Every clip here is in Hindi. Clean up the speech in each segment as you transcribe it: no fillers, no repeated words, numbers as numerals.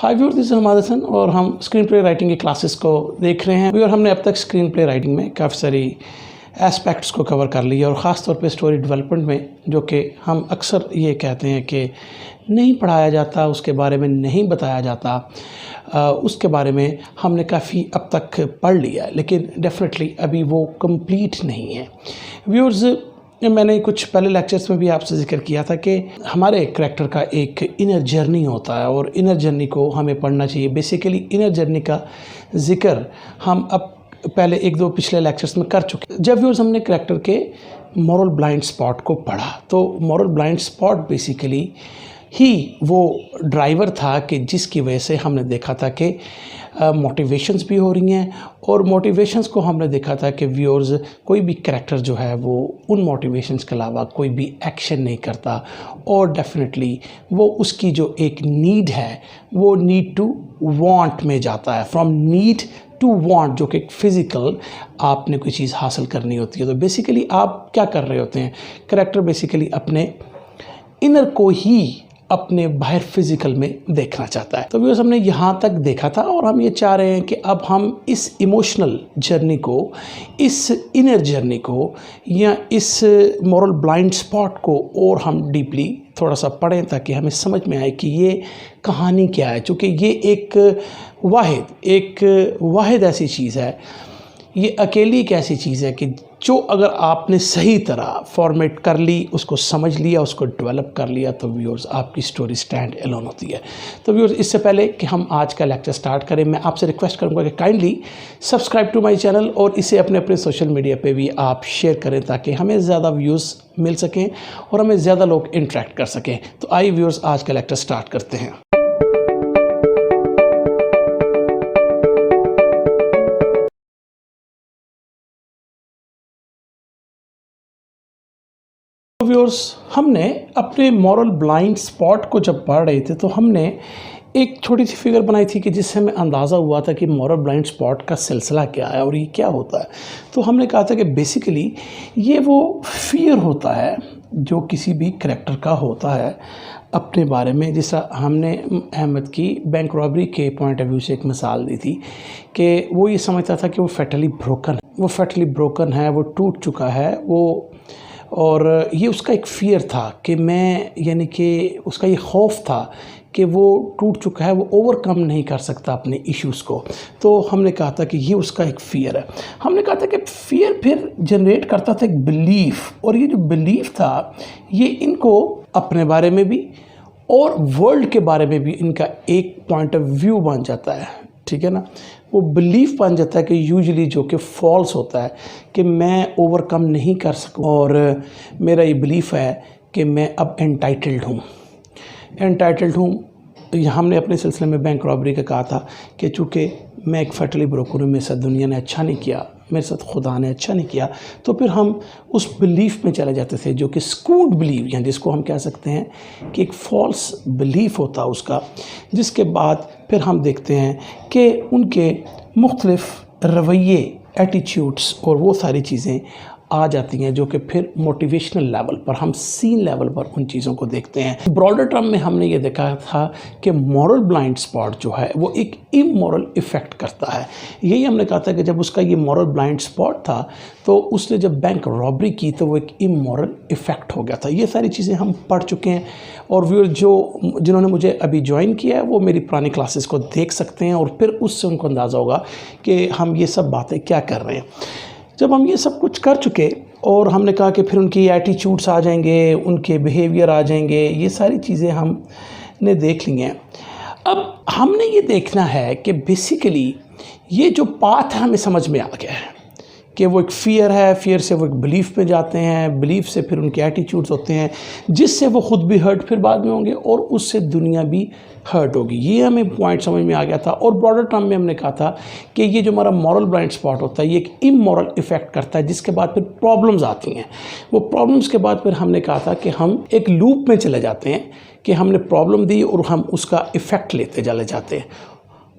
Hi viewers, this is Hamad Hasan और हम स्क्रीन प्ले राइटिंग की क्लासेस को देख रहे हैं। और हमने अब तक स्क्रीन प्ले राइटिंग में काफ़ी सारी एस्पेक्ट्स को कवर कर लिया और ख़ास तौर पे स्टोरी डेवलपमेंट में, जो कि हम अक्सर ये कहते हैं कि नहीं पढ़ाया जाता, उसके बारे में नहीं बताया जाता, उसके बारे में हमने काफ़ी अब तक पढ़ लिया, लेकिन डेफिनेटली अभी वो कंप्लीट नहीं है। व्यूअर्स, मैंने कुछ पहले लेक्चर्स में भी आपसे जिक्र किया था कि हमारे करैक्टर का एक इनर जर्नी होता है और इनर जर्नी को हमें पढ़ना चाहिए। बेसिकली इनर जर्नी का जिक्र हम अब पहले एक दो पिछले लेक्चर्स में कर चुके। जब व्यूअर्स हमने करैक्टर के मॉरल ब्लाइंड स्पॉट को पढ़ा, तो मॉरल ब्लाइंड स्पॉट बेसिकली ही वो ड्राइवर था कि जिसकी वजह से हमने देखा था कि मोटिवेशंस भी हो रही हैं, और मोटिवेशंस को हमने देखा था कि व्यूअर्स कोई भी करैक्टर जो है वो उन मोटिवेशंस के अलावा कोई भी एक्शन नहीं करता, और डेफिनेटली वो उसकी जो एक नीड है वो नीड टू वांट में जाता है, फ्रॉम नीड टू वांट, जो कि फिज़िकल आपने कोई चीज़ हासिल करनी होती है। तो बेसिकली आप क्या कर रहे होते हैं, करैक्टर बेसिकली अपने इनर को ही अपने बाहर फिज़िकल में देखना चाहता है। तो व्यूअर्स, हमने यहाँ तक देखा था और हम ये चाह रहे हैं कि अब हम इस इमोशनल जर्नी को, इस इनर जर्नी को या इस मॉरल ब्लाइंड स्पॉट को और हम डीपली थोड़ा सा पढ़ें, ताकि हमें समझ में आए कि ये कहानी क्या है। चूँकि ये एक वाहिद ऐसी चीज़ है, ये अकेली एक ऐसी चीज़ है कि जो अगर आपने सही तरह फॉर्मेट कर ली, उसको समझ लिया, उसको डेवलप कर लिया, तो व्यूअर्स आपकी स्टोरी स्टैंड एलोन होती है। तो व्यूअर्स, इससे पहले कि हम आज का लेक्चर स्टार्ट करें, मैं आपसे रिक्वेस्ट करूंगा कि kindly subscribe to my channel और इसे अपने अपने सोशल मीडिया पे भी आप शेयर करें, ताकि हमें ज़्यादा व्यूज़ मिल सकें और हमें ज़्यादा लोग इंटरेक्ट कर सकें। तो आइए व्यूअर्स, आज का लेक्चर स्टार्ट करते हैं। व्यूअर्स, हमने अपने मॉरल ब्लाइंड स्पॉट को जब पढ़ रहे थे, तो हमने एक छोटी सी फिगर बनाई थी कि जिससे हमें अंदाज़ा हुआ था कि मॉरल ब्लाइंड स्पॉट का सिलसिला क्या है और ये क्या होता है। तो हमने कहा था कि बेसिकली ये वो फियर होता है जो किसी भी करैक्टर का होता है अपने बारे में। जैसा हमने अहमद की बैंक रॉबरी के पॉइंट ऑफ व्यू से एक मिसाल दी थी कि वो ये समझता था कि वो फैटली ब्रोकन है, वो टूट चुका है, वो, और ये उसका एक फ़ियर था कि मैं, यानी कि उसका ये खौफ था कि वो टूट चुका है, वो ओवरकम नहीं कर सकता अपने इश्यूज़ को। तो हमने कहा था कि ये उसका एक फ़ियर है। हमने कहा था कि फ़ियर फिर जनरेट करता था एक बिलीफ, और ये जो बिलीफ था ये इनको अपने बारे में भी और वर्ल्ड के बारे में भी इनका एक पॉइंट ऑफ व्यू बन जाता है, ठीक है ना। वो बिलीफ बन जाता है कि यूजुअली जो कि फॉल्स होता है कि मैं ओवरकम नहीं कर सकूं, और मेरा ये बिलीफ है कि मैं अब एंटाइटल्ड हूँ। हमने अपने सिलसिले में बैंक रॉबरी का कहा था कि चूँकि मैं एक फैटली ब्रोकर हूँ, मेरे साथ दुनिया ने अच्छा नहीं किया, मेरे साथ खुदा ने अच्छा नहीं किया, तो फिर हम उस बिलीफ में चले जाते थे, जो कि स्कूड बिलीव, या जिसको हम कह सकते हैं कि एक फॉल्स बिलीफ होता है उसका। जिसके बाद फिर हम देखते हैं कि उनके मुख्तलिफ रवैये, एटीट्यूड्स और वो सारी चीज़ें आ जाती हैं, जो कि फिर मोटिवेशनल लेवल पर, हम सीन लेवल पर उन चीज़ों को देखते हैं। ब्रॉडर टर्म में हमने ये देखा था कि मॉरल ब्लाइंड स्पॉट जो है वो एक इमोरल इफ़ेक्ट करता है। यही हमने कहा था कि जब उसका ये मॉरल ब्लाइंड स्पॉट था, तो उसने जब बैंक रॉबरी की तो वो एक इमोरल इफ़ेक्ट हो गया था। ये सारी चीज़ें हम पढ़ चुके हैं, और व्यूअर जिन्होंने मुझे अभी ज्वाइन किया है वो मेरी पुरानी क्लासेस को देख सकते हैं, और फिर उससे उनको अंदाज़ा होगा कि हम ये सब बातें क्या कर रहे हैं। जब हम ये सब कुछ कर चुके और हमने कहा कि फिर उनकी एटीट्यूड्स आ जाएंगे, उनके बिहेवियर आ जाएंगे, ये सारी चीज़ें हमने देख ली हैं। अब हमने ये देखना है कि बेसिकली ये जो पाथ है हमें समझ में आ गया है कि वो एक फ़ियर है, फ़ियर से वो एक बिलीफ में जाते हैं, बिलीफ से फिर उनके एटीट्यूड्स होते हैं, जिससे वो ख़ुद भी हर्ट फिर बाद में होंगे और उससे दुनिया भी हर्ट होगी। ये हमें पॉइंट समझ में आ गया था। और ब्रॉडर टर्म में हमने कहा था कि ये जो हमारा मॉरल ब्लाइंड स्पॉट होता है ये एक इमोरल इफ़ेक्ट करता है, जिसके बाद फिर प्रॉब्लम्स आती हैं। वो प्रॉब्लम्स के बाद फिर हमने कहा था कि हम एक लूप में चले जाते हैं कि हमने प्रॉब्लम दी और हम उसका इफ़ेक्ट लेते चले जाते हैं,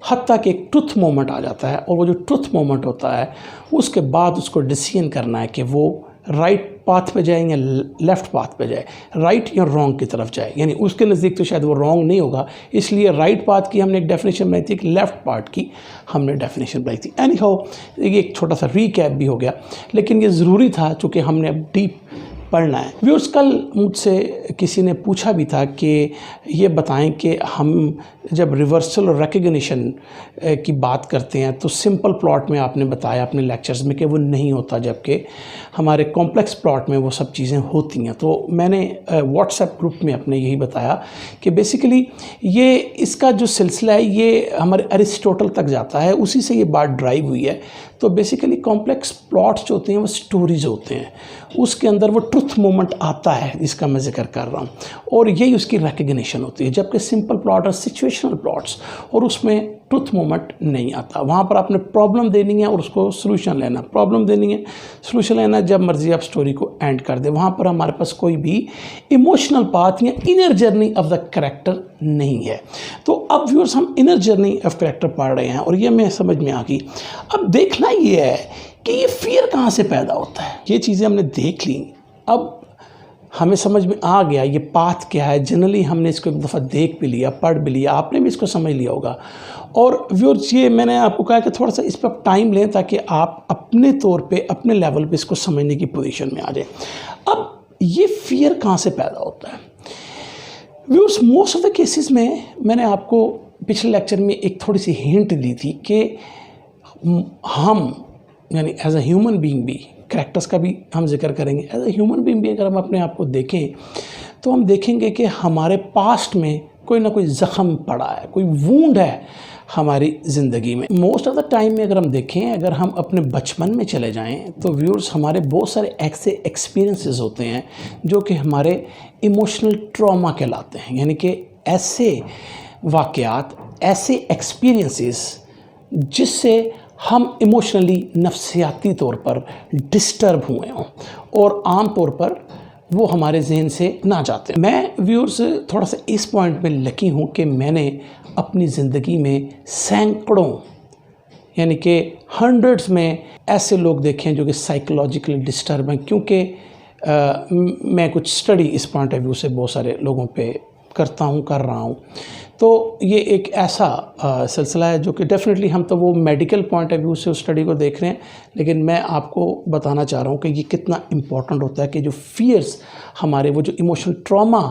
हत्ता कि एक ट्रुथ मोमेंट आ जाता है, और वो जो ट्रुथ मोमेंट होता है उसके बाद उसको डिसीजन करना है कि वो राइट पाथ पे जाए या लेफ़्ट पाथ पे जाए, राइट या रॉन्ग की तरफ जाए। यानी उसके नज़दीक तो शायद वो रॉन्ग नहीं होगा, इसलिए राइट पाथ की हमने एक डेफिनेशन बनाई थी, एक लेफ़्ट पार्ट की हमने डेफिनेशन बनाई थी। एनी हाउ, ये एक छोटा सा रीकैप भी हो गया, लेकिन ये ज़रूरी था चूँकि हमने अब डीप पढ़ना है। व्यूअर्स, कल मुझसे किसी ने पूछा भी था कि ये बताएं कि हम जब रिवर्सल और रिकग्निशन की बात करते हैं तो सिंपल प्लॉट में आपने बताया अपने लेक्चर्स में कि वो नहीं होता, जबकि हमारे कॉम्प्लेक्स प्लॉट में वो सब चीज़ें होती हैं। तो मैंने व्हाट्सएप ग्रुप में अपने यही बताया कि बेसिकली ये इसका जो सिलसिला है ये हमारे अरिस्टोटल तक जाता है, उसी से ये बात ड्राइव हुई है। तो बेसिकली कॉम्प्लेक्स प्लॉट्स जो होते हैं वो स्टोरीज होते हैं, उसके अंदर वो ट्रुथ मोमेंट आता है जिसका मैं जिक्र कर रहा हूँ, और यही उसकी रिकग्निशन होती है। जबकि सिंपल प्लॉट और सिचुएशनल प्लॉट्स, और उसमें ट्रुथ मोमेंट नहीं आता। वहाँ पर आपने प्रॉब्लम देनी है और उसको सोल्यूशन लेना, प्रॉब्लम देनी है, सोल्यूशन लेना, जब मर्जी आप स्टोरी को एंड कर दे। वहाँ पर हमारे पास कोई भी इमोशनल पाथ या inner journey of the character नहीं है। तो अब व्यूअर्स, हम इनर जर्नी ऑफ कैरेक्टर पढ़ रहे हैं और ये मैं समझ में आ गई। अब देखना ये है कि ये फियर कहाँ से पैदा होता है। ये चीज़ें हमने देख ली, अब हमें समझ में आ गया ये पाथ क्या है। जनरली हमने इसको एक दफ़ा देख भी लिया, पढ़ भी लिया, आपने भी इसको समझ लिया होगा। और व्यूअर्स, ये मैंने आपको कहा कि थोड़ा सा इस पर टाइम लें ताकि आप अपने तौर पे, अपने लेवल पे इसको समझने की पोजीशन में आ जाए। अब ये फियर कहाँ से पैदा होता है viewers? Most of the cases में मैंने आपको पिछले लेक्चर में एक थोड़ी सी हिंट दी थी कि हम यानी एज अ ह्यूमन बीइंग भी, करैक्टर्स का भी हम जिक्र करेंगे, एज अ ह्यूमन बीइंग भी अगर हम अपने आप को देखें तो हम देखेंगे कि हमारे पास्ट में कोई ना कोई ज़ख़म पड़ा है, कोई वूंड है हमारी ज़िंदगी में। मोस्ट ऑफ द टाइम में अगर हम देखें, अगर हम अपने बचपन में चले जाएं तो व्यूअर्स, हमारे बहुत सारे ऐसे एक्सपीरियंसेस होते हैं जो कि हमारे इमोशनल ट्रॉमा कहलाते हैं। यानी कि ऐसे वाक़यात, ऐसे एक्सपीरियंसेस जिससे हम इमोशनली, नफ्सियाती तौर पर डिस्टर्ब हुए हों और आम तौर पर वो हमारे जहन से ना जाते। मैं व्यूअर्स थोड़ा सा इस पॉइंट में लकी हूँ कि मैंने अपनी ज़िंदगी में सैकड़ों यानी कि हंड्रेड्स में ऐसे लोग देखे हैं जो कि साइकोलॉजिकली डिस्टर्ब हैं, क्योंकि मैं कुछ स्टडी इस पॉइंट ऑफ व्यू से बहुत सारे लोगों पे करता हूँ, कर रहा हूँ। तो ये एक ऐसा सिलसिला है जो कि डेफिनेटली हम तो वो मेडिकल पॉइंट ऑफ व्यू से उस स्टडी को देख रहे हैं, लेकिन मैं आपको बताना चाह रहा हूँ कि ये कितना इम्पॉर्टेंट होता है कि जो फियर्स हमारे, वो जो इमोशनल ट्रॉमा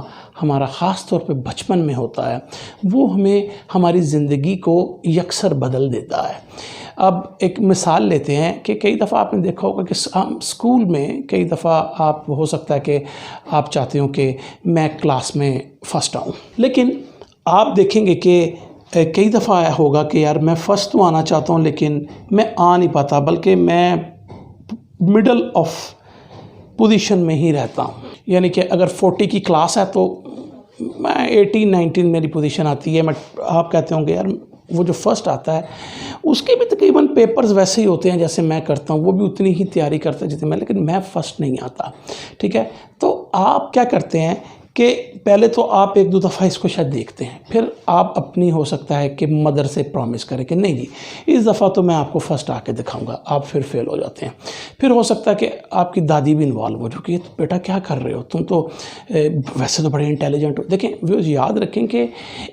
हमारा ख़ास तौर पे बचपन में होता है, वो हमें हमारी ज़िंदगी को यकसर बदल देता है। अब एक मिसाल लेते हैं कि कई दफ़ा आपने देखा होगा कि स्कूल में कई दफ़ा आप, हो सकता है कि आप चाहते हो कि मैं क्लास में फ़र्स्ट आऊँ, लेकिन आप देखेंगे कि कई दफ़ा होगा कि यार मैं फ़र्स्ट तो आना चाहता हूँ लेकिन मैं आ नहीं पाता, बल्कि मैं मिडल ऑफ पोजीशन में ही रहता हूँ। यानी कि अगर 40 की क्लास है तो मैं 18-19 मेरी पोजीशन आती है। आप कहते होंगे यार वो जो फर्स्ट आता है उसके भी तकरीबन पेपर्स वैसे ही होते हैं जैसे मैं करता हूँ, वो भी उतनी ही तैयारी करता है जितनी मैं, लेकिन मैं फ़र्स्ट नहीं आता। ठीक है, तो आप क्या करते हैं कि पहले तो आप एक दो दफ़ा इसको शायद देखते हैं, फिर आप अपनी, हो सकता है कि मदर से प्रॉमिस करें कि नहीं जी इस दफ़ा तो मैं आपको फ़र्स्ट आके दिखाऊंगा, आप फिर फेल हो जाते हैं। फिर हो सकता है कि आपकी दादी भी इन्वॉल्व हो चुकी है, तो बेटा क्या कर रहे हो तुम, तो वैसे तो बड़े इंटेलिजेंट हो। देखें व्यूअर्स, याद रखें कि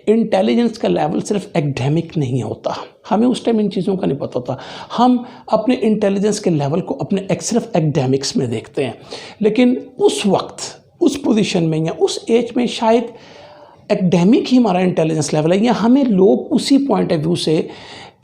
इंटेलिजेंस का लेवल सिर्फ एकेडमिक नहीं होता, हमें उस टाइम इन चीज़ों का नहीं पता होता। हम अपने इंटेलिजेंस के लेवल को अपने सिर्फ एकेडमिक्स में देखते हैं, लेकिन उस वक्त, उस पोजीशन में या उस एज में शायद एकेडमिक ही हमारा इंटेलिजेंस लेवल है, या हमें लोग उसी पॉइंट ऑफ व्यू से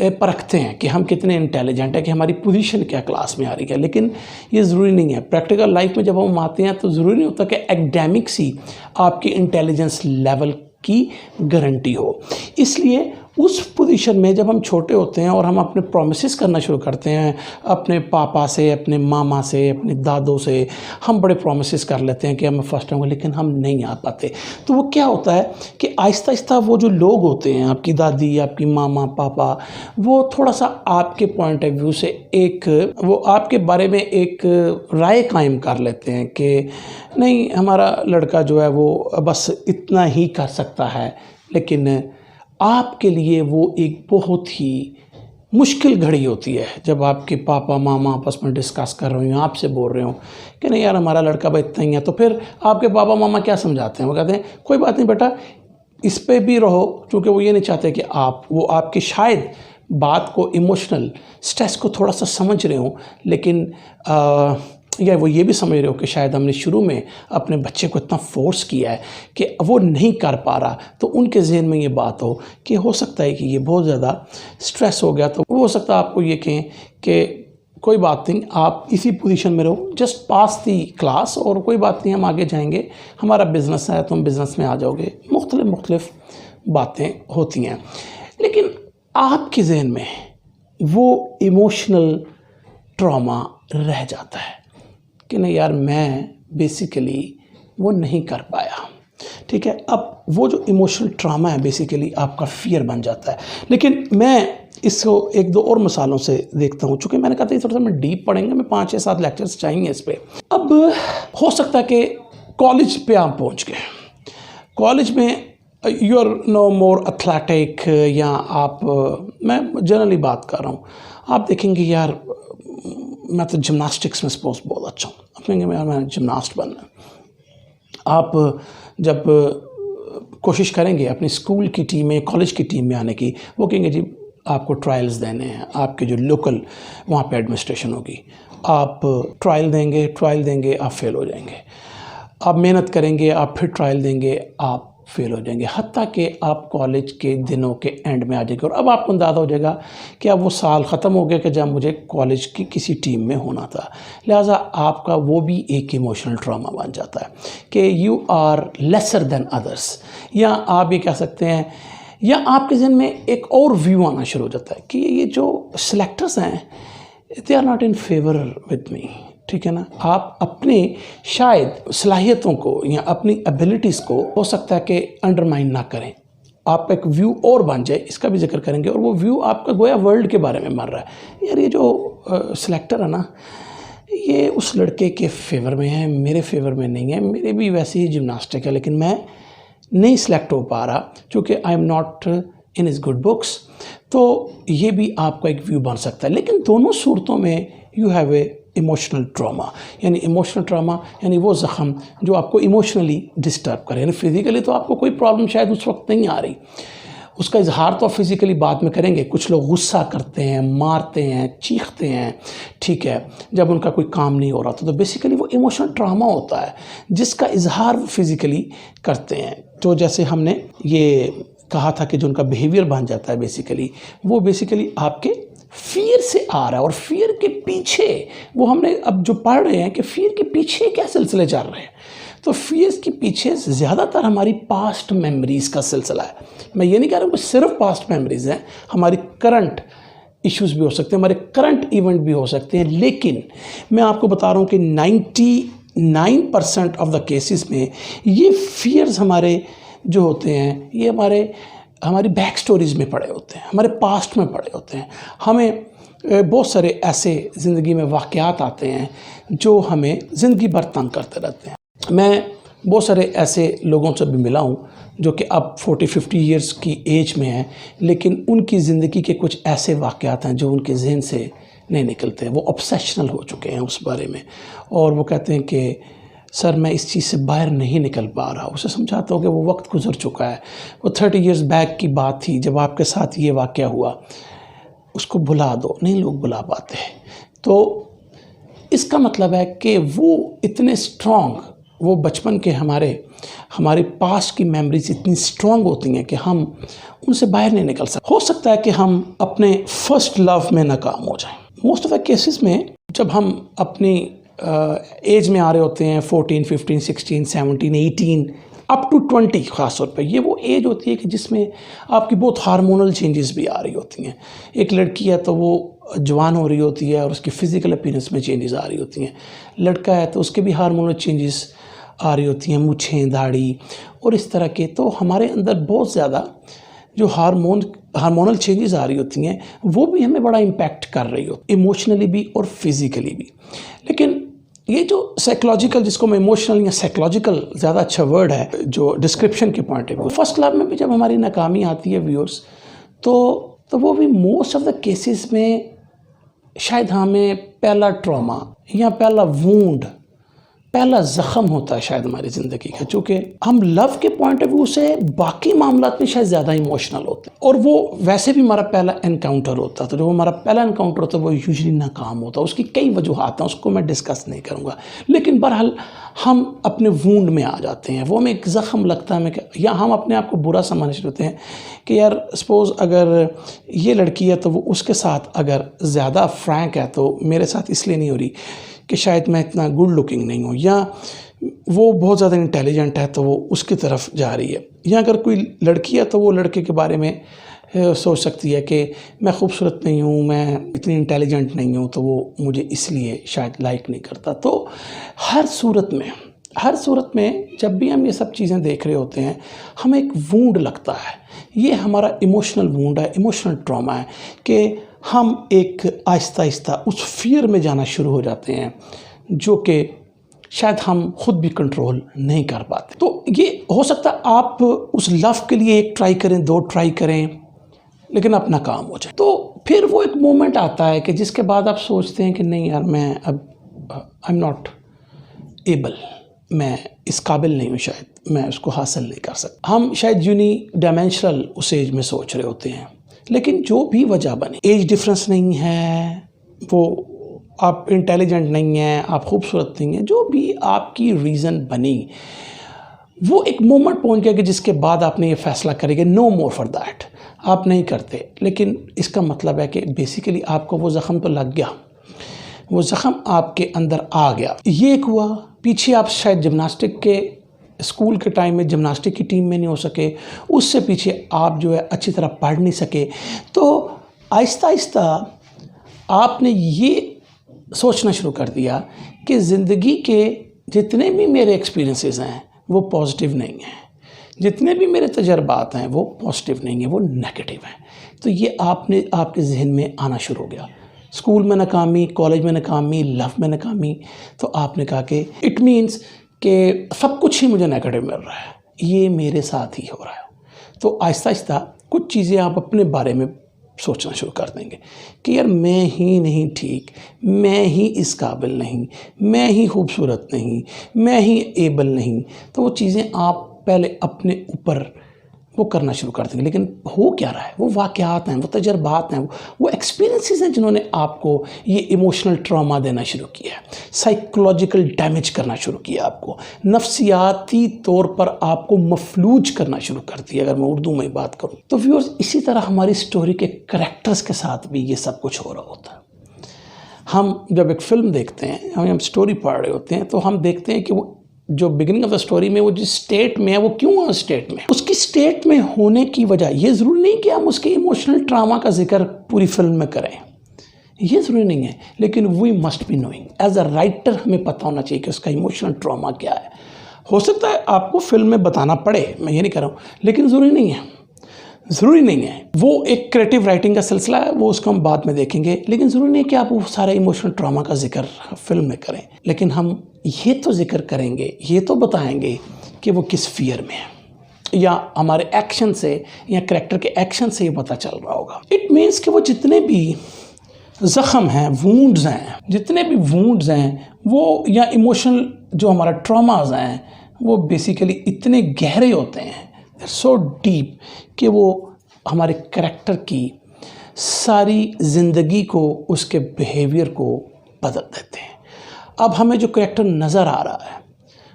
परखते हैं कि हम कितने इंटेलिजेंट हैं, कि हमारी पोजीशन क्या क्लास में आ रही है। लेकिन ये ज़रूरी नहीं है। प्रैक्टिकल लाइफ में जब हम आते हैं तो ज़रूरी नहीं होता कि एकेडमिक्स ही आपकी इंटेलिजेंस लेवल की गारंटी हो। इसलिए उस पोजीशन में जब हम छोटे होते हैं और हम अपने प्रॉमिसेस करना शुरू करते हैं, अपने पापा से, अपने मामा से, अपने दादों से, हम बड़े प्रॉमिसेस कर लेते हैं कि हम फर्स्ट होंगे, लेकिन हम नहीं आ पाते। तो वो क्या होता है कि आहिस्ता आहिस्ता वो जो लोग होते हैं, आपकी दादी, आपकी मामा, पापा, वो थोड़ा सा आपके पॉइंट ऑफ व्यू से वो आपके बारे में एक राय कायम कर लेते हैं कि नहीं, हमारा लड़का जो है वो बस इतना ही कर सकता है, लेकिन आपके लिए वो एक बहुत ही मुश्किल घड़ी होती है जब आपके पापा मामा आपस में डिस्कस कर रहे हो, आपसे बोल रहे हो कि नहीं यार हमारा लड़का भाई इतना ही है, तो फिर आपके पापा मामा क्या समझाते हैं? वो कहते हैं कोई बात नहीं बेटा, इस पे भी रहो, क्योंकि वो ये नहीं चाहते कि वो आपकी शायद बात को, इमोशनल स्ट्रेस को थोड़ा सा समझ रहे हो, लेकिन या वो ये भी समझ रहे हो कि शायद हमने शुरू में अपने बच्चे को इतना फोर्स किया है कि वो नहीं कर पा रहा, तो उनके जहन में ये बात हो कि हो सकता है कि ये बहुत ज़्यादा स्ट्रेस हो गया, तो वो हो सकता है आपको ये कहें कि कोई बात नहीं, आप इसी पोजीशन में रहो, जस्ट पास दी क्लास, और कोई बात नहीं हम आगे जाएंगे, हमारा बिज़नेस है, तुम बिज़नेस में आ जाओगे। मुख्तलिफ बातें होती हैं, लेकिन आपके जहन में वो इमोशनल ट्रॉमा रह जाता है कि नहीं यार मैं बेसिकली वो नहीं कर पाया। ठीक है, अब वो जो इमोशनल ट्रॉमा है बेसिकली आपका फियर बन जाता है। लेकिन मैं इसको एक दो और मिसालों से देखता हूँ, चूँकि मैंने कहा था थोड़ा सा मैं डीप पढ़ेंगे, मैं 5 या 7 लेक्चर्स चाहिए इस पर। अब हो सकता है कि कॉलेज पे आप पहुँच गए, कॉलेज में you are no more athletic, या आप मैं जनरली बात कर रहा हूँ, आप देखेंगे यार मैं तो जिम्नास्टिक्स में सपोज बहुत अच्छा हूँ, आप कहेंगे यार मैं जिम्नास्ट बनना है। आप जब कोशिश करेंगे अपनी स्कूल की टीम में, कॉलेज की टीम में आने की, वो कहेंगे जी आपको ट्रायल्स देने हैं, आपके जो लोकल वहाँ पे एडमिनिस्ट्रेशन होगी, आप ट्रायल देंगे आप फेल हो जाएंगे, आप मेहनत करेंगे, आप फिर ट्रायल देंगे, आप फेल हो जाएंगे, हत्ता कि आप कॉलेज के दिनों के एंड में आ जाएंगे और अब आपको अंदाज़ा हो जाएगा कि अब वो साल ख़त्म हो गया कि जब मुझे कॉलेज की किसी टीम में होना था। लिहाजा आपका वो भी एक इमोशनल ट्रॉमा बन जाता है कि you are lesser than others, या आप ये कह सकते हैं, या आपके जहन में एक और व्यू आना शुरू हो जाता है कि ये जो सिलेक्टर्स हैं they are not in favour with me. ठीक है ना, आप अपने शायद सलाहियतों को या अपनी एबिलिटीज़ को हो सकता है कि अंडरमाइन ना करें, आप एक व्यू और बन जाए, इसका भी जिक्र करेंगे, और वो व्यू आपका गोया वर्ल्ड के बारे में मर रहा है। यार ये जो सिलेक्टर है ना, ये उस लड़के के फेवर में है, मेरे फेवर में नहीं है, मेरे भी वैसे ही जिम्नास्टिक है लेकिन मैं नहीं सिलेक्ट हो पा रहा क्योंकि I am not in his good books. तो ये भी आपका एक व्यू बन सकता है, लेकिन दोनों सूरतों में you have a emotional trauma, यानी इमोशनल ट्रॉमा यानी वो ज़ख़म जो आपको इमोशनली डिस्टर्ब करे। यानी फिज़िकली तो आपको कोई प्रॉब्लम शायद उस वक्त नहीं आ रही, उसका इजहार तो आप फिज़िकली बाद में करेंगे। कुछ लोग गुस्सा करते हैं, मारते हैं, चीखते हैं, ठीक है, जब उनका कोई काम नहीं हो रहा तो बेसिकली वो इमोशनल ट्रॉमा होता है जिसका इजहार फिज़िकली करते हैं। तो जैसे हमने ये कहा था कि जो उनका बिहेवियर बन जाता है बेसिकली, वो बेसिकली आपके फियर से आ रहा है। और फियर के पीछे वो हमने अब जो पढ़ रहे हैं कि फियर के पीछे क्या सिलसिले चल रहे हैं, तो फियर्स के पीछे ज़्यादातर हमारी पास्ट मेमोरीज़ का सिलसिला है। मैं ये नहीं कह रहा हूँ कि सिर्फ पास्ट मेमोरीज़ हैं, हमारी करंट इश्यूज़ भी हो सकते हैं, हमारे करंट इवेंट भी हो सकते हैं, लेकिन मैं आपको बता रहा हूँ कि 99% ऑफ द केसेस में ये फियर्स हमारे जो होते हैं ये हमारी बैक स्टोरीज़ में पड़े होते हैं, हमारे पास्ट में पड़े होते हैं। हमें बहुत सारे ऐसे ज़िंदगी में वाक़यात आते हैं जो हमें ज़िंदगी भर तंग करते रहते हैं। मैं बहुत सारे ऐसे लोगों से भी मिला हूँ जो कि अब 40-50 ईयर्स की एज में हैं, लेकिन उनकी ज़िंदगी के कुछ ऐसे वाक़यात हैं जो उनके जहन से नहीं निकलते, वो ऑब्सेशनल हो चुके हैं उस बारे में, और वो कहते हैं कि सर मैं इस चीज़ से बाहर नहीं निकल पा रहा। उसे समझाता हूँ कि वो वक्त गुजर चुका है, वो 30 ईयर्स बैक की बात थी जब आपके साथ ये वाक़या हुआ, उसको भुला दो। नहीं लोग भुला पाते। तो इसका मतलब है कि वो इतने स्ट्रॉन्ग, वो बचपन के हमारे पास्ट की मेमोरीज इतनी स्ट्रॉन्ग होती हैं कि हम उनसे बाहर नहीं निकल सकते। हो सकता है कि हम अपने फर्स्ट लव में नाकाम हो जाएं। मोस्ट ऑफ द केसेस में जब हम अपनी एज में आ रहे होते हैं, 14, 15, 16, 17, 18 अप टू 20 ख़ास तौर पे, ये वो एज होती है कि जिसमें आपकी बहुत हार्मोनल चेंजेस भी आ रही होती हैं। एक लड़की है तो वो जवान हो रही होती है और उसकी फ़िज़िकल अपीयरेंस में चेंजेस आ रही होती हैं, लड़का है तो उसके भी हार्मोनल चेंजेस आ रही होती हैं, मूँछें, दाढ़ी और इस तरह के। तो हमारे अंदर बहुत ज़्यादा जो हार्मोनल चेंजेस आ रही होती हैं वो भी हमें बड़ा इम्पैक्ट कर रही हो, इमोशनली भी और फिज़िकली भी। लेकिन ये जो साइकोलॉजिकल, जिसको मैं इमोशनल या साइकोलॉजिकल ज़्यादा अच्छा वर्ड है जो डिस्क्रिप्शन के point of view, first love में भी जब हमारी नाकामी आती है व्यूअर्स, तो तो वो भी मोस्ट ऑफ द केसेस में शायद हमें पहला ट्रॉमा या पहला वूंड, पहला ज़ख़म होता है शायद हमारी ज़िंदगी का, चूँकि हम लव के पॉइंट ऑफ व्यू से बाकी मामलात में शायद ज़्यादा इमोशनल होते हैं, और वो वैसे भी हमारा पहला एनकाउंटर होता है। तो जो हमारा पहला एनकाउंटर होता है वो यूजुअली नाकाम होता है। उसकी कई वजूहात हैं, उसको मैं डिस्कस नहीं करूँगा, लेकिन बहरहाल हम अपने वूंड में आ जाते हैं, वो हमें एक ज़ख़म लगता है, या हम अपने आप को बुरा समझने शुरू होते हैं कि यार सपोज़ अगर ये लड़की है तो वो उसके साथ अगर ज़्यादा फ्रैंक है तो मेरे साथ इसलिए नहीं हो रही कि शायद मैं इतना गुड लुकिंग नहीं हूँ, या वो बहुत ज़्यादा इंटेलिजेंट है तो वो उसकी तरफ जा रही है, या अगर कोई लड़की है तो वो लड़के के बारे में सोच सकती है कि मैं खूबसूरत नहीं हूँ, मैं इतनी इंटेलिजेंट नहीं हूँ, तो वो मुझे इसलिए शायद लाइक नहीं करता। तो हर सूरत में जब भी हम ये सब चीज़ें देख रहे होते हैं, हमें एक वूंड लगता है। ये हमारा इमोशनल वूंड है, इमोशनल ट्रॉमा है कि हम एक आहिस्ता आहिस्ता उस फियर में जाना शुरू हो जाते हैं जो कि शायद हम खुद भी कंट्रोल नहीं कर पाते। तो ये हो सकता है आप उस लव के लिए 1 ट्राई करें, 2 ट्राई करें, लेकिन अपना काम हो जाए। तो फिर वो एक मोमेंट आता है कि जिसके बाद आप सोचते हैं कि नहीं यार, मैं अब आई एम नॉट एबल, मैं इस काबिल नहीं हूँ, शायद मैं उसको हासिल नहीं कर सकता। हम शायद यूनिडायमेंशनल उस एज में सोच रहे होते हैं, लेकिन जो भी वजह बने, एज डिफरेंस नहीं है, वो आप इंटेलिजेंट नहीं हैं, आप खूबसूरत नहीं हैं, जो भी आपकी रीज़न बनी, वो एक मोमेंट पहुंच गया कि जिसके बाद आपने ये फैसला करेंगे नो मोर फॉर दैट, आप नहीं करते। लेकिन इसका मतलब है कि बेसिकली आपको वो ज़ख़म तो लग गया, वो ज़ख़म आपके अंदर आ गया। ये एक हुआ। पीछे आप शायद जिम्नास्टिक के स्कूल के टाइम में जिम्नास्टिक की टीम में नहीं हो सके, उससे पीछे आप जो है अच्छी तरह पढ़ नहीं सके। तो आहिस्ता आहिस्ता आपने ये सोचना शुरू कर दिया कि ज़िंदगी के जितने भी मेरे एक्सपीरियंसेस हैं वो पॉजिटिव नहीं हैं, जितने भी मेरे तजर्बात हैं वो पॉजिटिव नहीं है, वो नेगेटिव हैं। तो ये आपके जहन में आना शुरू हो गया। स्कूल में नाकामी, कॉलेज में नाकामी, लव में नाकामी, तो आपने कहा कि इट मीन्स कि सब कुछ ही मुझे नेगेटिव मिल रहा है, ये मेरे साथ ही हो रहा है। तो आहिस्ता आहिस्ता कुछ चीज़ें आप अपने बारे में सोचना शुरू कर देंगे कि यार मैं ही नहीं ठीक, मैं ही इस काबिल नहीं, मैं ही खूबसूरत नहीं, मैं ही एबल नहीं। तो वो चीज़ें आप पहले अपने ऊपर वो करना शुरू कर देंगे। लेकिन हो क्या रहा है, वो वाक़यात हैं, वो तजर्बात हैं, वो एक्सपीरियंसेस हैं जिन्होंने आपको ये इमोशनल ट्रॉमा देना शुरू किया है, साइकोलॉजिकल डैमेज करना शुरू किया, आपको नफ्सियाती तौर पर आपको मफलूज करना शुरू कर दिया, अगर मैं उर्दू में बात करूँ। तो व्यूअर्स, इसी तरह हमारी स्टोरी के करैक्टर्स के साथ भी ये सब कुछ हो रहा होता है। हम जब एक फ़िल्म देखते हैं, हम स्टोरी पढ़ रहे होते हैं, तो हम देखते हैं कि वो जो बिगिनिंग ऑफ द स्टोरी में वो जिस स्टेट में है, वो क्यों है उस स्टेट में, उसकी स्टेट में होने की वजह, ये ज़रूरी नहीं कि हम उसके इमोशनल ट्रामा का जिक्र पूरी फिल्म में करें, ये ज़रूरी नहीं है, लेकिन we must be knowing as a writer, हमें पता होना चाहिए कि उसका इमोशनल ट्रामा क्या है। हो सकता है आपको फिल्म में बताना पड़े, मैं ये नहीं कर रहा हूँ, लेकिन ज़रूरी नहीं है, ज़रूरी नहीं है। वो एक क्रिएटिव राइटिंग का सिलसिला है, वो उसको हम बाद में देखेंगे, लेकिन ज़रूरी नहीं है कि आप वो सारा इमोशनल ट्रामा का जिक्र फिल्म में करें। लेकिन हम ये तो जिक्र करेंगे, ये तो बताएंगे कि वो किस फियर में है, या हमारे एक्शन से या कैरेक्टर के एक्शन से ये पता चल रहा होगा। इट मीन्स कि वो जितने भी ज़ख़म हैं, वूंड्स हैं, जितने भी वूंड्स हैं वो, या इमोशनल जो हमारा ट्रॉमाज हैं, वो बेसिकली इतने गहरे होते हैं, सो डीप, कि वो हमारे कैरेक्टर की सारी ज़िंदगी को, उसके बिहेवियर को बदल देते हैं। अब हमें जो कैरेक्टर नज़र आ रहा है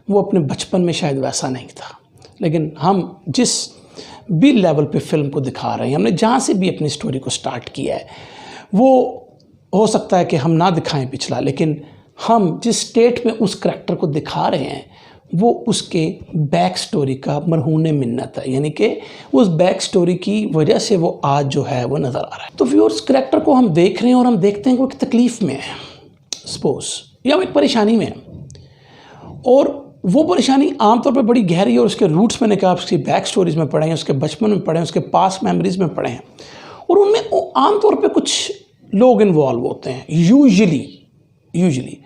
वो अपने बचपन में शायद वैसा नहीं था, लेकिन हम जिस भी लेवल पे फिल्म को दिखा रहे हैं, हमने जहाँ से भी अपनी स्टोरी को स्टार्ट किया है, वो हो सकता है कि हम ना दिखाएं पिछला, लेकिन हम जिस स्टेट में उस कैरेक्टर को दिखा रहे हैं वो उसके बैक स्टोरी का मरहून मिन्नत है, यानी कि उस बैक स्टोरी की वजह से वो आज जो है वो नज़र आ रहा है। तो व्यूअर्स, कैरेक्टर को हम देख रहे हैं और हम देखते हैं कि वो एक तकलीफ़ में है सपोज़, या वो एक परेशानी में है, और वो परेशानी आमतौर पर बड़ी गहरी है, और उसके रूट्स मैंने कहा उसकी बैक स्टोरीज़ में पढ़े हैं, उसके बचपन में पढ़े हैं, उसके पास्ट मेमोरीज़ में पढ़े हैं, और उनमें आमतौर पर कुछ लोग इन्वॉल्व होते हैं। यूजुअली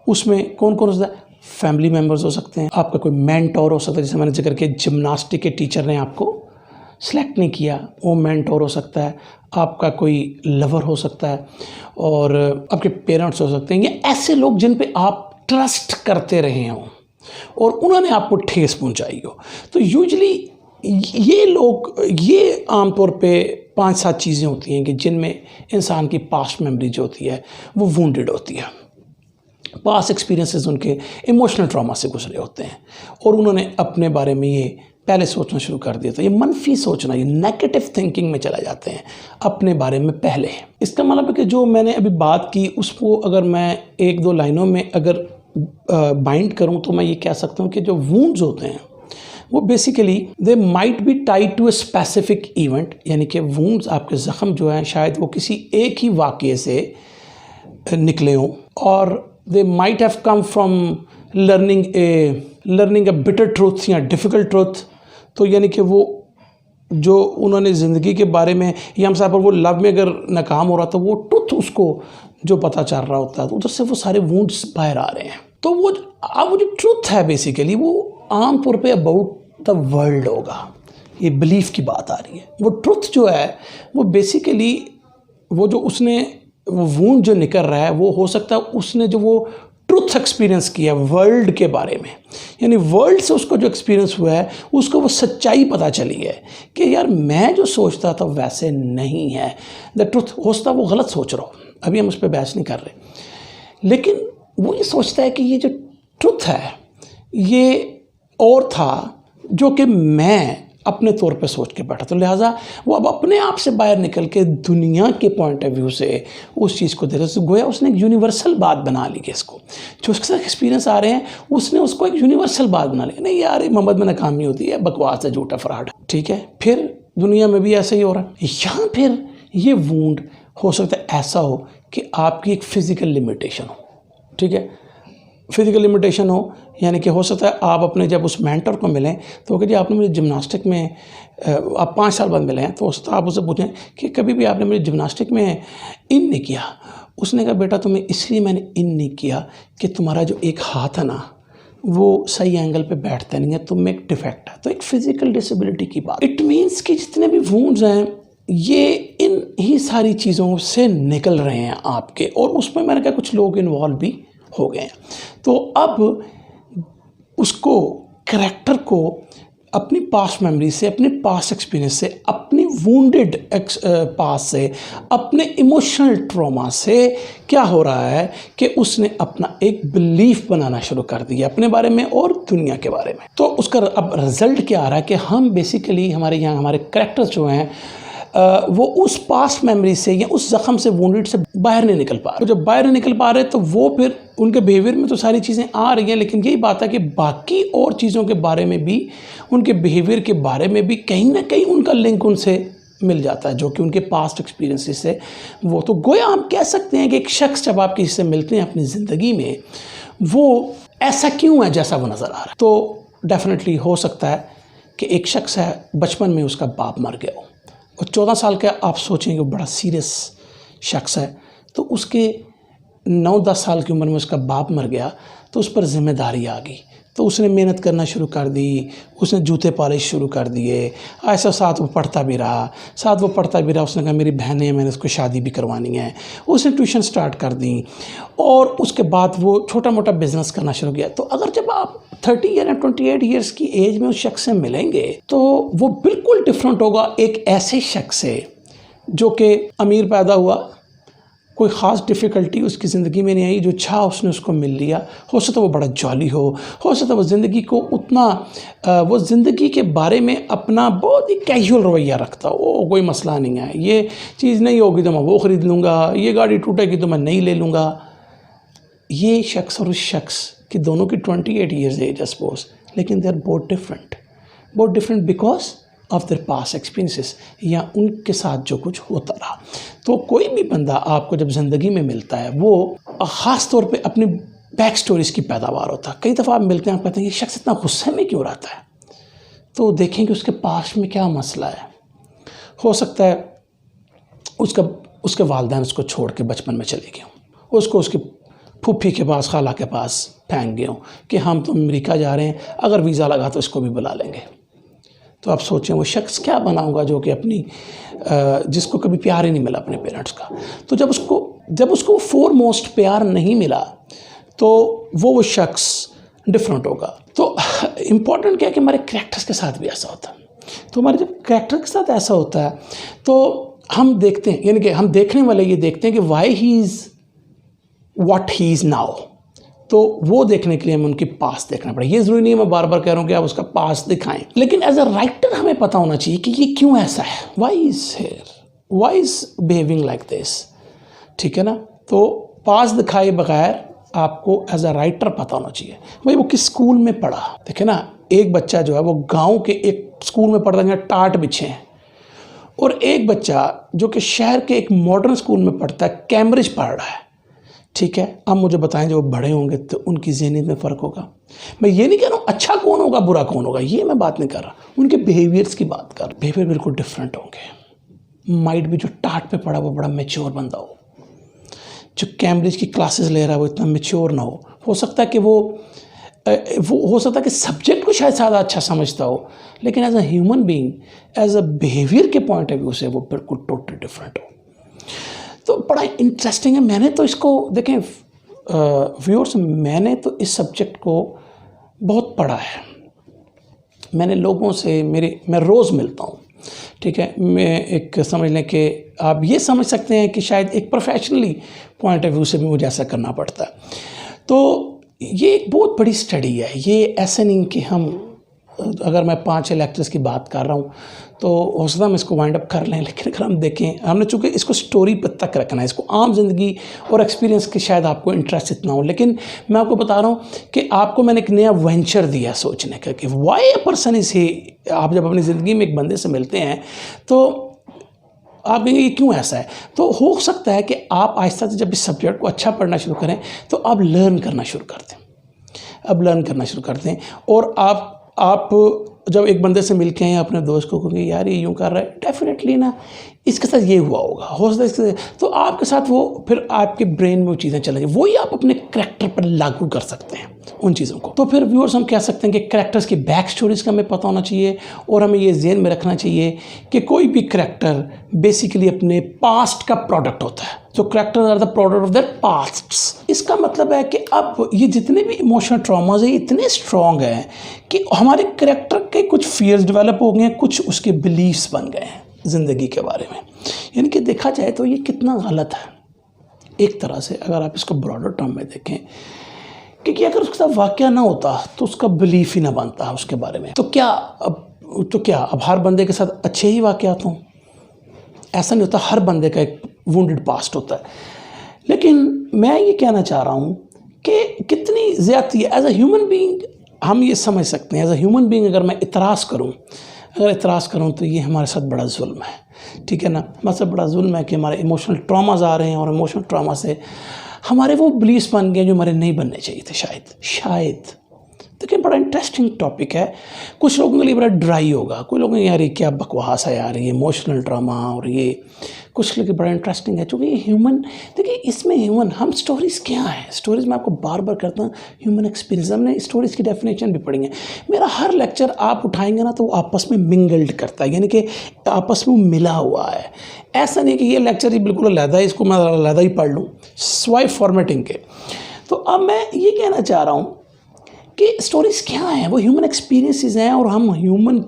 उसमें कौन कौन होता है? फैमिली मेम्बर्स हो सकते हैं, आपका कोई मेंटोर हो सकता है, जैसे मैंने जिक्र किया जिम्नास्टिक के टीचर ने आपको सेलेक्ट नहीं किया, वो मेंटोर हो सकता है, आपका कोई लवर हो सकता है, और आपके पेरेंट्स हो सकते हैं, या ऐसे लोग जिन पे आप ट्रस्ट करते रहे हों और उन्होंने आपको ठेस पहुंचाई हो। तो यूजली ये लोग, ये आमतौर पे 5-7 चीज़ें होती हैं कि जिनमें इंसान की पास्ट मेमोरी जो होती है वो वुंडेड होती है। पास्ट एक्सपीरियंसेस उनके इमोशनल ट्रॉमा से गुजरे होते हैं और उन्होंने अपने बारे में ये पहले सोचना शुरू कर दिया। तो ये मनफी सोचना, ये नेगेटिव थिंकिंग में चला जाते हैं अपने बारे में पहले। इसका मतलब है कि जो मैंने अभी बात की उसको अगर मैं 1-2 लाइनों में अगर बाइंड करूं तो मैं ये कह सकता हूं कि जो वुंड्स होते हैं वो basically they might be tied to a specific event, यानी कि वुंड्स, आपके ज़ख्म जो हैं शायद वो किसी एक ही वाक़ये से निकले हों, और they might have come from learning a bitter truth या डिफ़िकल्ट ट्रूथ। तो यानी कि वो जो उन्होंने ज़िंदगी के बारे में, या हम साहब वो लव में अगर नाकाम हो रहा था, वो ट्रुथ उसको जो पता चल रहा होता है, तो उधर से वो सारे वुंड्स बाहर आ रहे हैं। तो वो जो ट्रुथ है बेसिकली वो आम तौर पे अबाउट द वर्ल्ड होगा। ये बिलीफ की बात आ रही है। वो ट्रुथ जो है वो बेसिकली वो जो उसने वो वुंड जो निकल रहा है वो हो सकता है उसने जो वो ट्रुथ एक्सपीरियंस किया वर्ल्ड के बारे में, यानी वर्ल्ड से उसको जो एक्सपीरियंस हुआ है उसको वो सच्चाई पता चली है कि यार मैं जो सोचता था वैसे नहीं है। द ट्रुथ हो सकता है वो गलत सोच रहा हो, अभी हम उस पर बहस नहीं कर रहे, लेकिन वो ये सोचता है कि ये जो ट्रुथ है ये और था जो कि मैं अपने तौर पे सोच के बैठा। तो लिहाजा वो अब अपने आप से बाहर निकल के दुनिया के पॉइंट ऑफ व्यू से उस चीज़ को देखा, गोया उसने एक यूनिवर्सल बात बना ली कि इसको जो उसके साथ एक्सपीरियंस आ रहे हैं उसने उसको एक यूनिवर्सल बात बना ली। नहीं यार मोहम्मद में नाकामी होती है, बकवास है, झूठा फ्रॉड है, ठीक है। फिर दुनिया में भी ऐसा ही हो रहा है। या फिर ये वुंड हो सकता है ऐसा हो कि आपकी एक फ़िज़िकल लिमिटेशन हो, ठीक है, फिज़िकल लिमिटेशन हो, यानी कि हो सकता है आप अपने जब उस मेंटर को मिलें तो कि जी आपने मुझे जिम्नास्टिक में आप 5 साल बाद मिले हैं, तो उससे आप उससे पूछें कि कभी भी आपने मुझे जिम्नास्टिक में इन नहीं किया। उसने कहा बेटा तुम्हें इसलिए मैंने इन नहीं किया कि तुम्हारा जो एक हाथ है ना वो सही एंगल पे बैठता नहीं है, तुम में एक डिफेक्ट है। तो एक फ़िज़िकल डिसेबिलिटी की बात, इट मीन्स कि जितने भी वुंड्स हैं ये इन ही सारी चीज़ों से निकल रहे हैं आपके, और उसमें मैंने कहा कुछ लोग इन्वॉल्व भी हो गए हैं। तो अब उसको करैक्टर को अपनी पास्ट मेमोरी से, अपने पास्ट एक्सपीरियंस से, अपनी वुंडेड पास्ट से, अपने इमोशनल ट्रॉमा से क्या हो रहा है कि उसने अपना एक बिलीफ बनाना शुरू कर दिया अपने बारे में और दुनिया के बारे में। तो उसका अब रिजल्ट क्या आ रहा है कि हम बेसिकली हमारे यहाँ हमारे करैक्टर्स जो हैं वो उस पास्ट मेमोरी से या उस ज़ख़म से, वुंडेड से बाहर नहीं निकल पा रहे। तो जब बाहर नहीं निकल पा रहे तो वो फिर उनके बिहेवियर में तो सारी चीज़ें आ रही हैं, लेकिन यही बात है कि बाकी और चीज़ों के बारे में भी, उनके बिहेवियर के बारे में भी कहीं ना कहीं उनका लिंक उनसे मिल जाता है जो कि उनके पास्ट एक्सपीरियंसेस से। वो तो गोया हम कह सकते हैं कि एक शख्स जब आप किसी से मिलते हैं अपनी ज़िंदगी में वो ऐसा क्यों है जैसा वो नज़र आ रहा है। तो डेफिनेटली हो सकता है कि एक शख्स है बचपन में उसका बाप मर गया हो और 14 साल का आप सोचेंगे वो बड़ा सीरियस शख्स है, तो उसके 9-10 साल की उम्र में उसका बाप मर गया तो उस पर ज़िम्मेदारी आ गई, तो उसने मेहनत करना शुरू कर दी, उसने जूते पॉलिश शुरू कर दिए, ऐसा साथ वो पढ़ता भी रहा, उसने कहा मेरी बहनें हैं मैंने उसको शादी भी करवानी है, उसने ट्यूशन स्टार्ट कर दी और उसके बाद वो छोटा मोटा बिजनेस करना शुरू किया। तो अगर जब आप 30 या 28 ईयर्स की एज में उस शख्स से मिलेंगे तो वो बिल्कुल डिफरेंट होगा एक ऐसे शख्स से जो कि अमीर पैदा हुआ, कोई ख़ास डिफ़िकल्टी उसकी ज़िंदगी में नहीं आई, जो चाह उसने उसको मिल लिया। हो सकता है वो बड़ा जॉली हो सकता है वो ज़िंदगी को उतना वो ज़िंदगी के बारे में अपना बहुत ही कैजुअल रवैया रखता हो, कोई मसला नहीं है, ये चीज़ नहीं होगी तो मैं वो ख़रीद लूँगा, ये गाड़ी टूटेगी तो मैं नहीं ले लूँगा। ये शख्स और उस शख्स कि दोनों की 28 ईयर्स एज है सपोज, लेकिन दे आर बहुत different because of their past experiences या उनके साथ जो कुछ होता रहा। तो कोई भी बंदा आपको जब ज़िंदगी में मिलता है वो ख़ास तौर पे अपनी बैक स्टोरीज़ की पैदावार होता है। कई दफ़ा आप मिलते हैं, आप कहते हैं ये शख्स इतना गुस्से में क्यों रहता है, तो देखें कि उसके पास्ट में क्या मसला है। हो सकता है उसके वालिदैन उसको छोड़ के बचपन में चले गए हों, उसको उसके फूफी के पास, खाला के पास फेंक गए हों कि हम तो अमेरिका जा रहे हैं, अगर वीज़ा लगा तो इसको भी बुला लेंगे। तो आप सोचें वो शख्स क्या बना होगा जो कि अपनी जिसको कभी प्यार ही नहीं मिला अपने पेरेंट्स का। तो जब उसको फोरमोस्ट प्यार नहीं मिला तो वो शख्स डिफरेंट होगा। तो इम्पॉर्टेंट क्या है कि हमारे करैक्टर्स के साथ भी ऐसा होता है। तो हमारे जब करैक्टर के साथ ऐसा होता है तो हम देखते हैं, यानी कि हम देखने वाले ये देखते हैं कि why he is what he is now. तो वो देखने के लिए हमें उनके पास देखना पड़ेगा। ये ज़रूरी नहीं है मैं बार बार कह रहा हूँ कि आप उसका पास दिखाएं, लेकिन एज अ राइटर हमें पता होना चाहिए कि ये क्यों ऐसा है, why is here, why is behaving like this. ठीक है ना। तो पास दिखाए बगैर आपको एज अ राइटर पता होना चाहिए भाई वो किस स्कूल में पढ़ा। देखे ना, एक बच्चा जो है वो गांव के एक स्कूल में पढ़ रहा है, टाट बिछे हैं, और एक बच्चा जो कि शहर के एक मॉडर्न स्कूल में पढ़ता है, कैम्ब्रिज पढ़ रहा है। ठीक है, अब मुझे बताएं जब वो बड़े होंगे तो उनकी ज़हनीत में फ़र्क होगा। मैं ये नहीं कह रहा हूँ अच्छा कौन होगा बुरा कौन होगा, ये मैं बात नहीं कर रहा, उनके बिहेवियर्स की बात कर रहा हूँ। बिहेवियर बिल्कुल डिफरेंट होंगे। माइट भी जो टाट पे पढ़ा वो बड़ा मैच्योर बंदा हो, जो कैम्ब्रिज की क्लासेस ले रहा है वो इतना मैच्योर ना हो सकता है कि वो हो सकता है कि सब्जेक्ट को शायद ज़्यादा अच्छा समझता हो, लेकिन as a human being, as a behaviour के पॉइंट ऑफ व्यू से वो बिल्कुल टोटली डिफरेंट हो। तो बड़ा इंटरेस्टिंग है। मैंने तो इसको देखें व्यूअर्स, मैंने तो इस सब्जेक्ट को बहुत पढ़ा है। मैंने लोगों से मैं रोज़ मिलता हूँ। ठीक है, मैं एक समझ लें कि आप ये समझ सकते हैं कि शायद एक प्रोफेशनली पॉइंट ऑफ व्यू से भी मुझे ऐसा करना पड़ता है। तो ये एक बहुत बड़ी स्टडी है। ये ऐसे नहीं कि हम अगर मैं 5-6 लेक्चर्स की बात कर रहा हूँ तो हो सकता है हम इसको वाइंड अप कर लें, लेकिन अगर हम देखें, हमने चूँकि इसको स्टोरी पर तक रखना है, इसको आम जिंदगी और एक्सपीरियंस के शायद आपको इंटरेस्ट इतना हो, लेकिन मैं आपको बता रहा हूँ कि आपको मैंने एक नया वेंचर दिया सोचने का कि why a person is he. आप जब अपनी ज़िंदगी में एक बंदे से मिलते हैं तो आप कहेंगे ये क्यों ऐसा है। तो हो सकता है कि आप आहिस्ता से जब इस सब्जेक्ट को अच्छा पढ़ना शुरू करें तो आप लर्न करना शुरू कर दें। अब लर्न करना शुरू कर दें और आप जब एक बंदे से मिल के आए अपने दोस्त को कहेंगे यार ये यूँ कर रहा है, डेफिनेटली ना इसके साथ ये हुआ होगा, हो सकता है इसके साथ, तो आपके साथ वो फिर आपके ब्रेन में वो चीज़ें चलेंगी, वही आप अपने करैक्टर पर लागू कर सकते हैं उन चीज़ों को। तो फिर व्यूअर्स हम कह सकते हैं कि करैक्टर्स की बैक स्टोरीज़ का हमें पता होना चाहिए और हमें ये ज़हन में रखना चाहिए कि कोई भी करैक्टर बेसिकली अपने पास्ट का प्रोडक्ट होता है। तो characters are the product of their past. इसका मतलब है कि अब ये जितने भी इमोशनल ट्रॉमाज हैं इतने स्ट्रॉन्ग हैं कि हमारे करैक्टर के कुछ फियर्स डेवलप हो गए हैं, कुछ उसके बिलीव्स बन गए हैं ज़िंदगी के बारे में। यानी कि देखा जाए तो ये कितना गलत है एक तरह से, अगर आप इसको ब्रॉडर टर्म में देखें, क्योंकि अगर उसके साथ वाक़या ना होता तो उसका बिलीफ ही ना बनता उसके बारे में। तो क्या अब हर बंदे के साथ अच्छे ही वाक़यात हों? ऐसा नहीं होता, हर बंदे का एक वुंडेड पास्ट होता है। लेकिन मैं ये कहना चाह रहा हूँ कि कितनी ज़्यादती है एज अ ह्यूमन बीइंग हम ये समझ सकते हैं। एज अ ह्यूमन बीइंग अगर मैं इतराज़ करूँ तो ये हमारे साथ बड़ा जुल्म है। ठीक है ना, हमारे साथ बड़ा जुल्म है कि हमारे इमोशनल ट्रॉमाज आ रहे हैं और इमोशनल ट्रॉमा से हमारे वो बिलीव्स बन गए जो हमारे नहीं बनने चाहिए थे शायद। देखिए बड़ा इंटरेस्टिंग टॉपिक है। कुछ लोगों के लिए बड़ा ड्राई होगा, कोई लोग यार ये क्या बकवास है यार, ये इमोशनल ड्रामा और ये, कुछ लोग बड़ा इंटरेस्टिंग है क्योंकि ये ह्यूमन, देखिए इसमें ह्यूमन, हम स्टोरीज़ क्या है, स्टोरीज़ में आपको बार बार करता हूँ ह्यूमन एक्सपीरियंस। हमने स्टोरीज़ की डेफिनेशन भी पढ़ी है। मेरा हर लेक्चर आप उठाएंगे ना तो वो आपस में मिंगल्ड करता है, यानी कि आपस में मिला हुआ है। ऐसा नहीं कि ये लेक्चर ही बिल्कुल अलग है, इसको मैं अलग ही पढ़ लूँ स्वाइप फॉर्मेटिंग के। तो अब मैं ये कहना चाह रहा हूँ कि स्टोरीज़ क्या हैं, वो ह्यूमन एक्सपीरियंसेस हैं और हम ह्यूमन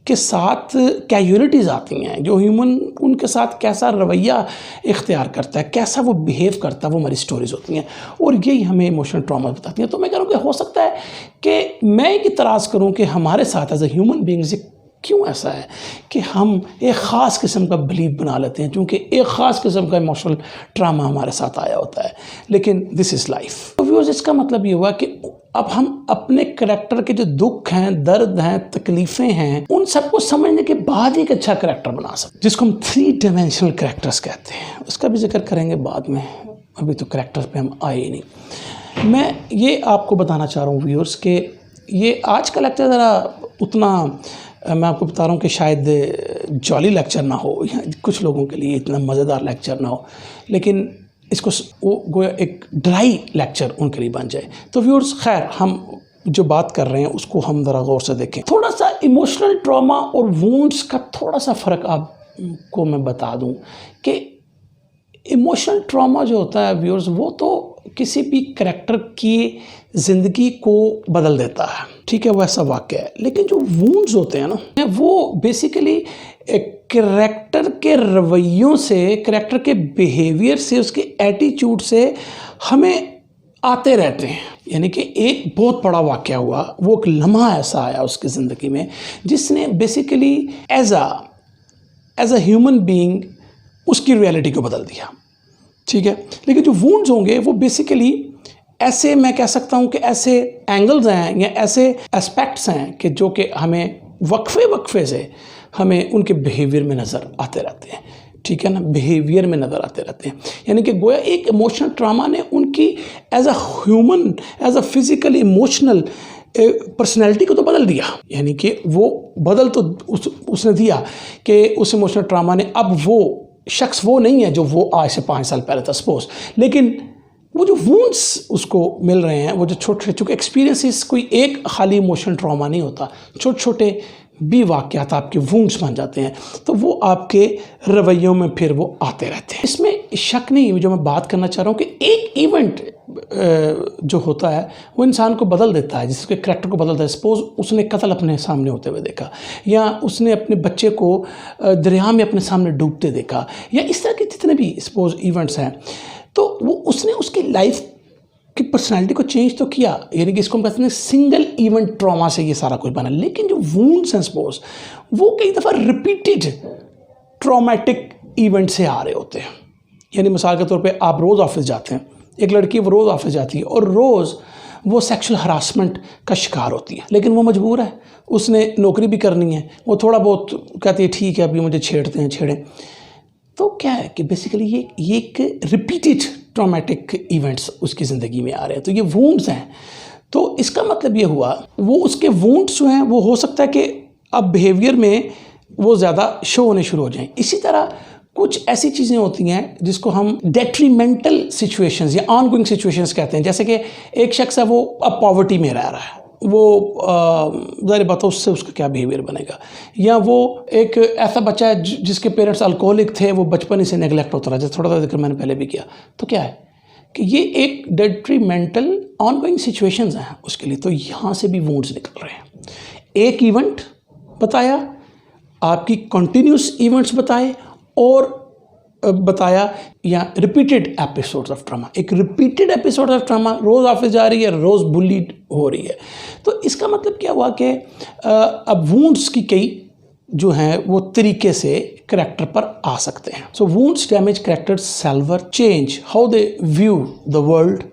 के साथ कैजुअलिटीज़ आती हैं, जो ह्यूमन उनके साथ कैसा रवैया इख्तियार करता है, कैसा वो बिहेव करता है, वो हमारी स्टोरीज़ होती हैं और यही हमें इमोशनल ट्रॉमा बताती हैं। तो मैं कह रहा हूँ कि हो सकता है कि मैं एक इतराज़ करूँ कि हमारे साथ एज ए ह्यूमन बीइंग्स क्यों ऐसा है कि हम एक ख़ास किस्म का बिलीव बना लेते हैं, क्योंकि एक ख़ास किस्म का इमोशनल ट्रामा हमारे साथ आया होता है। लेकिन दिस इज़ लाइफ। तो व्यूअर्स, इसका मतलब ये हुआ कि अब हम अपने करैक्टर के जो दुख हैं, दर्द हैं, तकलीफ़ें हैं, उन सबको समझने के बाद एक अच्छा करैक्टर बना सकते हैं, जिसको हम 3 डायमेंशनल करैक्टर्स कहते हैं। उसका भी जिक्र करेंगे बाद में, अभी तो करैक्टर्स पे हम आए ही नहीं। मैं ये आपको बताना चाह रहा हूँ व्यूअर्स कि ये आज का लेक्चर ज़रा उतना, मैं आपको बता रहा हूँ कि शायद जॉली लेक्चर ना हो, कुछ लोगों के लिए इतना मज़ेदार लेक्चर ना हो, लेकिन इसको वो गोया एक ड्राई लेक्चर उनके लिए बन जाए। तो व्यूअर्स, खैर हम जो बात कर रहे हैं उसको हम ज़रा गौर से देखें। थोड़ा सा इमोशनल ट्रॉमा और वुंड्स का थोड़ा सा फ़र्क आपको मैं बता दूं कि इमोशनल ट्रॉमा जो होता है व्यूअर्स, वो तो किसी भी करैक्टर की ज़िंदगी को बदल देता है, ठीक है, वैसा वाक़या है। लेकिन जो वुंड्स होते हैं ना, वो बेसिकली करैक्टर के रवैयों से, करैक्टर के बिहेवियर से, उसके एटीट्यूड से हमें आते रहते हैं। यानी कि एक बहुत बड़ा वाक़या हुआ, वो एक लम्हा ऐसा आया उसकी ज़िंदगी में जिसने basically as a human being उसकी रियलिटी को बदल दिया, ठीक है। लेकिन जो वुंड्स होंगे वो बेसिकली ऐसे, मैं कह सकता हूँ कि ऐसे एंगल्स हैं या ऐसे एस्पेक्ट्स हैं कि जो कि हमें वक्फे से हमें उनके बिहेवियर में नज़र आते रहते हैं, ठीक है ना, बिहेवियर में नज़र आते रहते हैं। यानी कि गोया एक इमोशनल ट्रामा ने उनकी as a human, as a physical emotional personality को तो बदल दिया। यानी कि वो बदल तो उसने दिया कि उस इमोशनल ट्रामा ने, अब वो शख्स वो नहीं है जो वो आज से 5 साल पहले था सपोज। लेकिन वो जो वुंड्स उसको मिल रहे हैं, वो जो छोटे, चूँकि एक्सपीरियंसेस कोई एक खाली इमोशनल ट्रॉमा नहीं होता, छोटे छोटे भी वाक़यात आपके वुंड्स बन जाते हैं, तो वो आपके रवैयों में फिर वो आते रहते हैं। इसमें शक नहीं, जो मैं बात करना चाह रहा हूँ कि एक इवेंट जो होता है वो इंसान को बदल देता है, जिसके करैक्टर को बदलता है। सपोज़ उसने कत्ल अपने सामने होते हुए देखा, या उसने अपने बच्चे को दरिया में अपने सामने डूबते देखा, या इस तरह के जितने भी सपोज़ इवेंट्स हैं, तो वो उसने उसकी लाइफ की पर्सनालिटी को चेंज तो किया। यानी कि इसको हम कहते हैं सिंगल इवेंट ट्रॉमा से ये सारा कुछ बना। लेकिन जो वुंड्स हैं सपोज, वो कई दफ़ा रिपीटेड ट्रॉमेटिक इवेंट से आ रहे होते हैं। यानी मिसाल के तौर पे आप रोज़ ऑफिस जाते हैं, एक लड़की वो रोज़ ऑफिस जाती है और रोज़ वो सेक्सुअल हरासमेंट का शिकार होती है, लेकिन वो मजबूर है, उसने नौकरी भी करनी है। वो थोड़ा बहुत कहती है ठीक है अभी मुझे छेड़ते हैं छेड़ें। तो क्या है कि बेसिकली ये एक रिपीटेड ट्रॉमेटिक इवेंट्स उसकी ज़िंदगी में आ रहे हैं, तो ये वुंड्स हैं। तो इसका मतलब ये हुआ, वो उसके वुंड्स जो हैं वो हो सकता है कि अब बिहेवियर में वो ज़्यादा शो होने शुरू हो जाएं। इसी तरह कुछ ऐसी चीज़ें होती हैं जिसको हम डेट्रीमेंटल सिचुएशंस या ऑनगोइंग सिचुएशंस कहते हैं। जैसे कि एक शख्स है वो अब पॉवर्टी में रह रहा है, वो ज़ाहिर बात है उससे उसका क्या बिहेवियर बनेगा। या वो एक ऐसा बच्चा है जिसके पेरेंट्स अल्कोहलिक थे, वो बचपन ही से नेगलेक्ट होता रहा, जैसे थोड़ा सा जिक्र मैंने पहले भी किया। तो क्या है कि ये एक डेट्रीमेंटल ऑनगोइंग सिचुएशंस हैं उसके लिए। तो यहाँ से भी वुंड्स निकल रहे हैं। एक इवेंट बताया, आपकी कंटिन्यूस इवेंट्स बताए और बताया, या रिपीटेड एपिसोड्स ऑफ ट्रामा। एक रिपीटेड एपिसोड ऑफ ट्रामा, रोज़ ऑफिस जा रही है, रोज़ बुलीड हो रही है। तो इसका मतलब क्या हुआ कि अब वुंड्स की कई जो हैं वो तरीके से करैक्टर पर आ सकते हैं। So wounds damage character self, change how they view the world.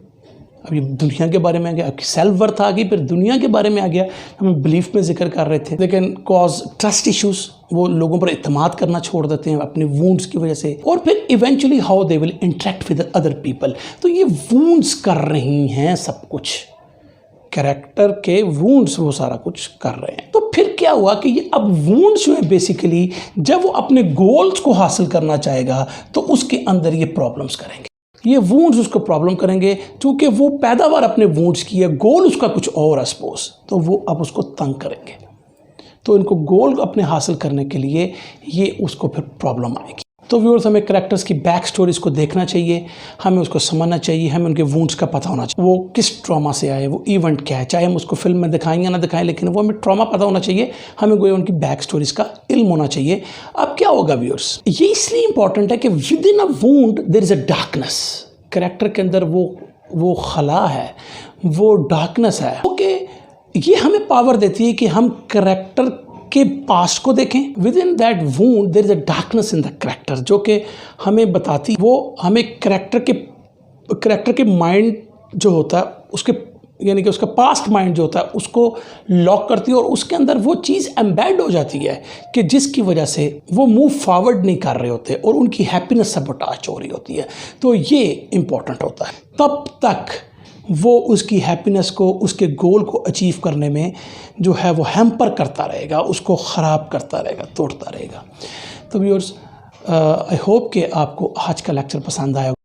अब ये दुनिया के बारे में आ गया, सेल्फ वर्थ आ गई, फिर दुनिया के बारे में आ गया। हम बिलीफ में जिक्र कर रहे थे, लेकिन कॉज ट्रस्ट इश्यूज, वो लोगों पर इत्मीनाद करना छोड़ देते हैं अपने वुंड्स की वजह से। और फिर eventually how they will interact with other people. तो ये वुंड्स कर रही हैं सब कुछ, कैरेक्टर के वुंड्स वो सारा कुछ कर रहे हैं। तो फिर क्या हुआ कि ये अब वुंड्स जो है बेसिकली जब वो अपने गोल्स को हासिल करना चाहेगा तो उसके अंदर ये प्रॉब्लम्स करेंगे, ये वुंड्स उसको प्रॉब्लम करेंगे, क्योंकि वो पैदावार अपने वुंड्स की है, गोल उसका कुछ और है सपोज, तो वो अब उसको तंग करेंगे। तो इनको गोल अपने हासिल करने के लिए ये उसको फिर प्रॉब्लम आएगी। तो व्यूअर्स, हमें करैक्टर्स की बैक स्टोरीज को देखना चाहिए, हमें उसको समझना चाहिए, हमें उनके वुंड्स का पता होना चाहिए, वो किस ट्रॉमा से आए, वो इवेंट क्या है। चाहे हम उसको फिल्म में दिखाएं या ना दिखाएं, लेकिन वो हमें ट्रॉमा पता होना चाहिए, हमें कोई उनकी बैक स्टोरीज का इल्म होना चाहिए। अब क्या होगा व्यूअर्स, ये इसलिए इंपॉर्टेंट है कि within a wound there is a darkness. Character के अंदर वो खला है, वो डार्कनेस है, ओके। ये हमें पावर देती है कि हम करैक्टर के पास्ट को देखें। Within that wound there is a darkness in the character, जो कि हमें बताती, वो हमें करैक्टर के माइंड जो होता है उसके, यानी कि उसका पास्ट माइंड जो होता है उसको लॉक करती है, और उसके अंदर वो चीज़ एम्बेड हो जाती है कि जिसकी वजह से वो मूव फॉरवर्ड नहीं कर रहे होते और उनकी हैप्पीनेस सबटाच हो रही होती है। तो ये इम्पॉर्टेंट होता है। तब तक वो उसकी हैप्पीनेस को, उसके गोल को अचीव करने में जो है वो हैम्पर करता रहेगा, उसको ख़राब करता रहेगा, तोड़ता रहेगा। तो व्यूअर्स, आई होप कि आपको आज का लेक्चर पसंद आया।